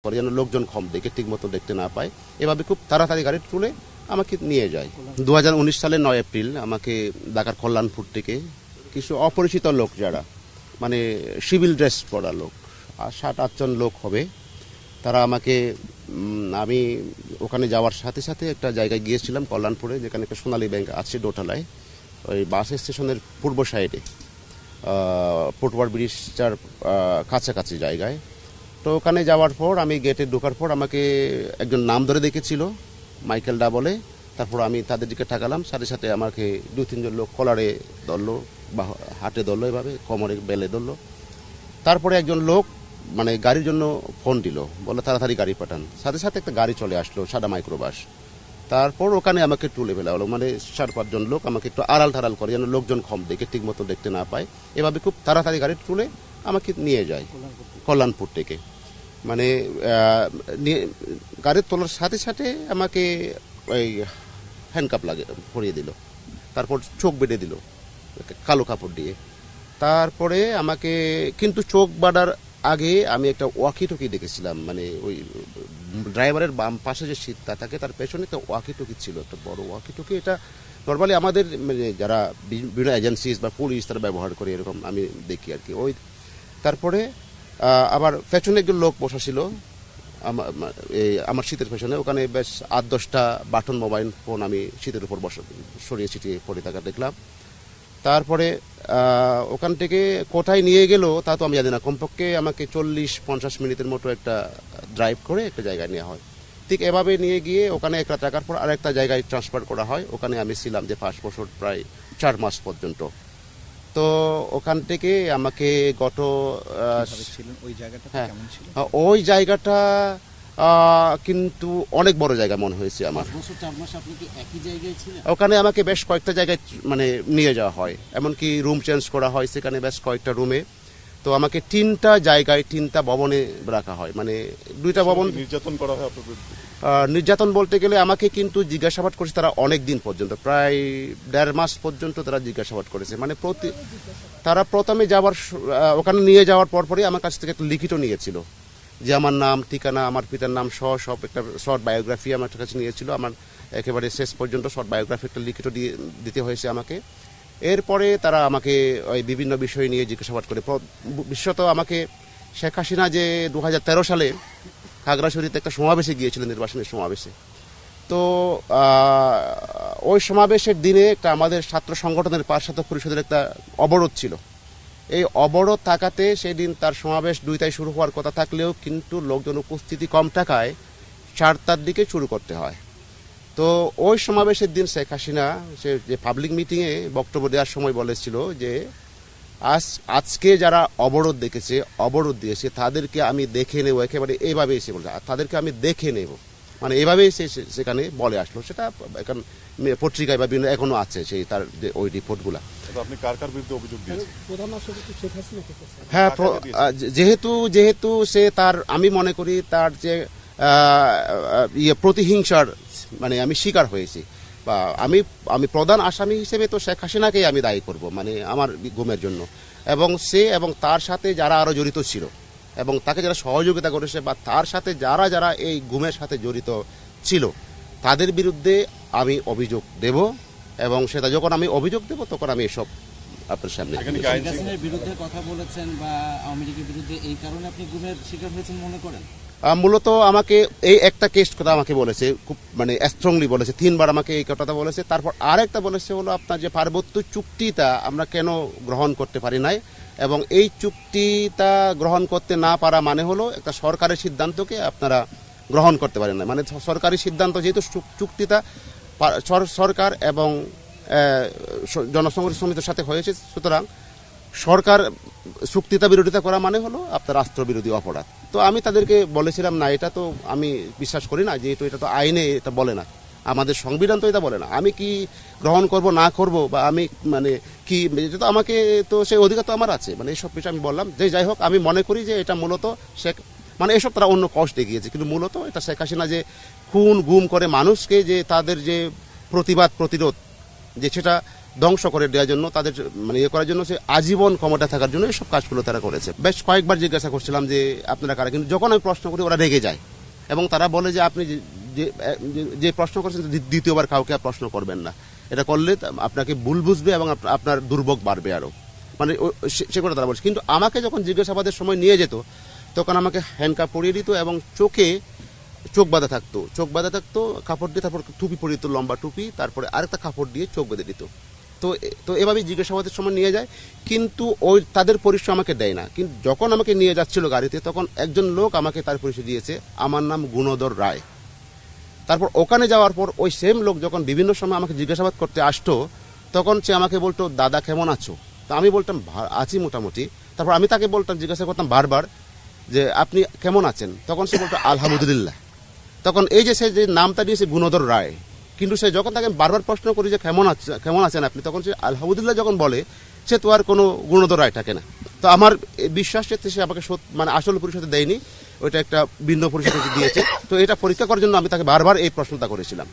করে যেন লোকজন কম দেখে ঠিক মতো দেখতে না পায়, এভাবে খুব তাড়াতাড়ি গাড়ি তুলে আমাকে নিয়ে যায়। 2019 সালের 9 এপ্রিল আমাকে ঢাকার কল্যাণপুর থেকে কিছু অপরিচিত লোক, যারা মানে সিভিল ড্রেস পরা লোক, 7-8 জন লোক হবে, তারা আমাকে আমি ওখানে যাওয়ার সাথে সাথে একটা জায়গায় গিয়েছিলাম কল্যাণপুরে, যেখানে একটা সোনালী ব্যাংক আছে দোতলায়, ওই বাস স্টেশনের পূর্ব সাইডে ফুটওভার ব্রিজটার কাছাকাছি জায়গায়। তো ওখানে যাওয়ার পর আমি গেটে ঢোকার পর আমাকে একজন নাম ধরে দেখেছিল, মাইকেল ডা বলে। তারপর আমি তাদের দিকে তাকালাম, সাথে সাথে আমাকে 2-3 জন লোক কলারে ধরলো বা হাতে ধরলো, এভাবে কোমরে বেলে ধরলো। তারপরে একজন লোক মানে গাড়ির জন্য ফোন দিল, বলে তাড়াতাড়ি গাড়ি পাঠান। সাথে সাথে একটা গাড়ি চলে আসলো, সাদা মাইক্রোবাস। তারপর ওখানে আমাকে তুলে ফেলা হলো, মানে 4-5 জন লোক আমাকে একটু আড়াল টাড়াল করে যেন লোকজন কম দেখে ঠিক মতো দেখতে না পায়, এভাবে খুব তাড়াতাড়ি গাড়ি তুলে আমাকে নিয়ে যায় কল্যাণপুর থেকে। মানে গাড়ি তোলার সাথে সাথে আমাকে ওই হ্যান্ডকাপ পরিয়ে দিল, তারপর চোখ বেঁধে দিল কালো কাপড় দিয়ে। তারপরে আমাকে কিন্তু চোখ বাঁধার আগে আমি একটা ওয়াকি টকি দেখেছিলাম, মানে ওই ড্রাইভারের বাম পাশে যে সিটটা থাকে তার পেছনে একটা ওয়াকি টকি ছিল, একটা বড় ওয়াকি টকি। এটা নর্মালি আমাদের মানে যারা বিভিন্ন এজেন্সিস বা পুলিশ তারা ব্যবহার করে, এরকম আমি দেখি আর কি। ওই তারপরে আবার পেছনে একজন লোক বসা ছিল আমার সিটের পেছনে, ওখানে বেশ 8-10টা বাটন মোবাইল ফোন আমি সিটের উপর সরিয়ে ছিটিয়ে পড়ে থাকা দেখলাম। তারপরে ওখান থেকে কোথায় নিয়ে গেল তা তো আমি জানি না, কমপক্ষে আমাকে 40-50 মিনিটের মতো একটা ড্রাইভ করে একটা জায়গায় নেওয়া হয়। ঠিক এভাবে নিয়ে গিয়ে ওখানে একটা টাকার পর আরেকটা জায়গায় ট্রান্সফার করা হয়। ওখানে আমি ছিলাম যে 5 বছর, প্রায় 4 মাস পর্যন্ত। তো ওখান থেকে আমাকে গত ওই জায়গাটা কিন্তু অনেক বড় জায়গা মনে হয়েছে আমার। ওখানে আমাকে বেশ কয়েকটা জায়গায় মানে নিয়ে যাওয়া হয়, এমনকি রুম চেঞ্জ করা হয় সেখানে বেশ কয়েকটা রুমে। তো আমাকে 3টা জায়গায় 3টা ভবনে রাখা হয়, মানে 2টা ভবন। নির্যাতন করা হয়? নির্যাতন বলতে গেলে আমাকে কিন্তু জিজ্ঞাসাবাদ করেছে তারা অনেক দিন পর্যন্ত, প্রায় 1.5 মাস পর্যন্ত তারা জিজ্ঞাসাবাদ করেছে। মানে তারা প্রথমে ওখানে নিয়ে যাওয়ার পরপরই আমার কাছ থেকে একটা লিখিত নিয়েছিল, যে আমার নাম, ঠিকানা, আমার পিতার নাম সব একটা শর্ট বায়োগ্রাফি আমার কাছে নিয়েছিল। আমার একেবারে শেষ পর্যন্ত শর্ট বায়োগ্রাফি একটা লিখিত দিতে হয়েছে আমাকে। এরপরে তারা আমাকে ওই বিভিন্ন বিষয় নিয়ে জিজ্ঞাসাবাদ করে, বিশেষত আমাকে শেখ হাসিনা যে 2013 সালে খাগড়াছড়িতে একটা সমাবেশে গিয়েছিলেন, নির্বাচনের সমাবেশে। তো ওই সমাবেশের দিনে একটা আমাদের ছাত্র সংগঠনের পার্শ্বত পরিষদের একটা অবরোধ ছিল। এই অবরোধ থাকাতে সেদিন তার সমাবেশ 2টায় শুরু হওয়ার কথা থাকলেও কিন্তু লোকজন উপস্থিতি কম থাকায় 4টার দিকে শুরু করতে হয়। তো ওই সমাবেশের দিন শেখ হাসিনা সে যে পাবলিক মিটিংয়ে বক্তব্য দেওয়ার সময় বলেছিল যে আজকে যারা অবরোধ দিয়েছে তাদেরকে আমি দেখে নেব, একেবারে এইভাবে এসে বলছে তাদেরকে আমি দেখে নেব, মানে এইভাবেই সেখানে বলে আসলো। সেটা এখন পত্রিকায় বা বিভিন্ন এখনো আছে সেই তার ওই রিপোর্টগুলা। আপনি কার কার বিরুদ্ধে অভিযোগ দিয়েছেন? হ্যাঁ, যেহেতু সে তার, আমি মনে করি তার যে প্রতিহিংসার মানে আমি শিকার হয়েছি, বা আমি প্রধান আসামি হিসেবে তো শেখ হাসিনাকেই আমি দায়ী করব, মানে আমার গুমের জন্য। এবং সে এবং তার সাথে যারা আরো জড়িত ছিল এবং তাকে যারা সহযোগিতা করেছে বা তার সাথে যারা এই গুমের সাথে জড়িত ছিল তাদের বিরুদ্ধে আমি অভিযোগ দেব, এবং সেটা যখন আমি অভিযোগ দেব তখন আমি এসব আপনার সামনে। বিরুদ্ধে কথা বলেছেন বা আওয়ামী লীগের বিরুদ্ধে, এই কারণে আপনি গুমের শিকার হয়েছেন মনে করেন? মূলত আমাকে এই একটা কেস কথা আমাকে বলেছে, খুব মানে স্ট্রংলি বলেছে, 3বার আমাকে এই কথাটা বলেছে। তারপর আরেকটা বলেছে হলো আপনার যে পার্বত্য চুক্তিটা আমরা কেন গ্রহণ করতে পারি নাই, এবং এই চুক্তিটা গ্রহণ করতে না পারা মানে হলো একটা সরকারের সিদ্ধান্তকে আপনারা গ্রহণ করতে পারেন না। মানে সরকারি সিদ্ধান্ত যেহেতু চুক্তিটা সরকার এবং জনসংহতি সমিতির সাথে হয়েছে, সুতরাং সরকার চুক্তিটা বিরোধিতা করা মানে হলো আপনার রাষ্ট্রবিরোধী অপরাধ। তো আমি তাদেরকে বলেছিলাম না, এটা তো আমি বিশ্বাস করি না, যেহেতু এটা তো আইনে এটা বলে না, আমাদের সংবিধান তো এটা বলে না। আমি কি গ্রহণ করব না করব বা আমি মানে কি, এটা তো আমাকে তো সেই অধিকার তো আমার আছে, মানে এইসব বিষয়ে আমি বললাম যে যাই হোক আমি মনে করি যে এটা মূলত মানে এসব তারা অন্য কষ্ট দেখিয়েছে, কিন্তু মূলত এটা শেখ হাসিনা যে খুন গুম করে মানুষকে যে তাদের যে প্রতিবাদ প্রতিরোধ যে সেটা ধ্বংস করে দেওয়ার জন্য, তাদের মানে ইয়ে করার জন্য, সে আজীবন ক্ষমতা থাকার জন্য এসব কাজগুলো তারা করেছে। বেশ কয়েকবার জিজ্ঞাসা করছিলাম যে আপনারা কারা, কিন্তু যখন আমি প্রশ্ন করি ওরা রেগে যায় এবং তারা বলে যে আপনি যে প্রশ্ন করছেন দ্বিতীয়বার কাউকে আর প্রশ্ন করবেন না, এটা করলে আপনাকে ভুল বুঝবে এবং আপনার দুর্ভোগ বাড়বে আরো, মানে সেগুলো তারা বলছে। কিন্তু আমাকে যখন জিজ্ঞাসাবাদের সময় নিয়ে যেত তখন আমাকে হ্যান্ডকাপ পরিয়ে দিত এবং চোখ বাঁধা থাকতো কাপড় দিয়ে, তারপর টুপি পরিয়ে দিত, লম্বা টুপি, তারপরে আরেকটা কাপড় দিয়ে চোখ বেঁধে দিত। তো এভাবেই জিজ্ঞাসাবাদের সময় নিয়ে যায়, কিন্তু ওই তাদের পরিচয় আমাকে দেয় না। কিন্তু যখন আমাকে নিয়ে যাচ্ছিল গাড়িতে তখন একজন লোক আমাকে তার পরিচয় দিয়েছে, আমার নাম গুণধর রায়। তারপর ওখানে যাওয়ার পর ওই সেম লোক যখন বিভিন্ন সময় আমাকে জিজ্ঞাসাবাদ করতে আসতো তখন সে আমাকে বলতো, দাদা কেমন আছো? তা আমি বলতাম আছি মোটামুটি। তারপর আমি তাকে বলতাম, জিজ্ঞাসা করতাম বারবার যে আপনি কেমন আছেন? তখন সে বলতো আলহামদুলিল্লাহ। তখন এই যে সে যে নামটা দিয়েছে গুণধর রায়, কিন্তু সে যখন তাকে বারবার প্রশ্ন করি যে কেমন আছেন আপনি, তখন সে আলহামদুলিল্লাহ যখন বলে, সে তো আর কোনো গুণধর রায় থাকে না। তো আমার বিশ্বাস সে আমাকে মানে আসল পরিচয় দেয়নি, ওইটা একটা ভিন্ন পরিচয় দিয়েছে। তো এটা পরীক্ষা করার জন্য আমি তাকে বারবার এই প্রশ্নটা করেছিলাম।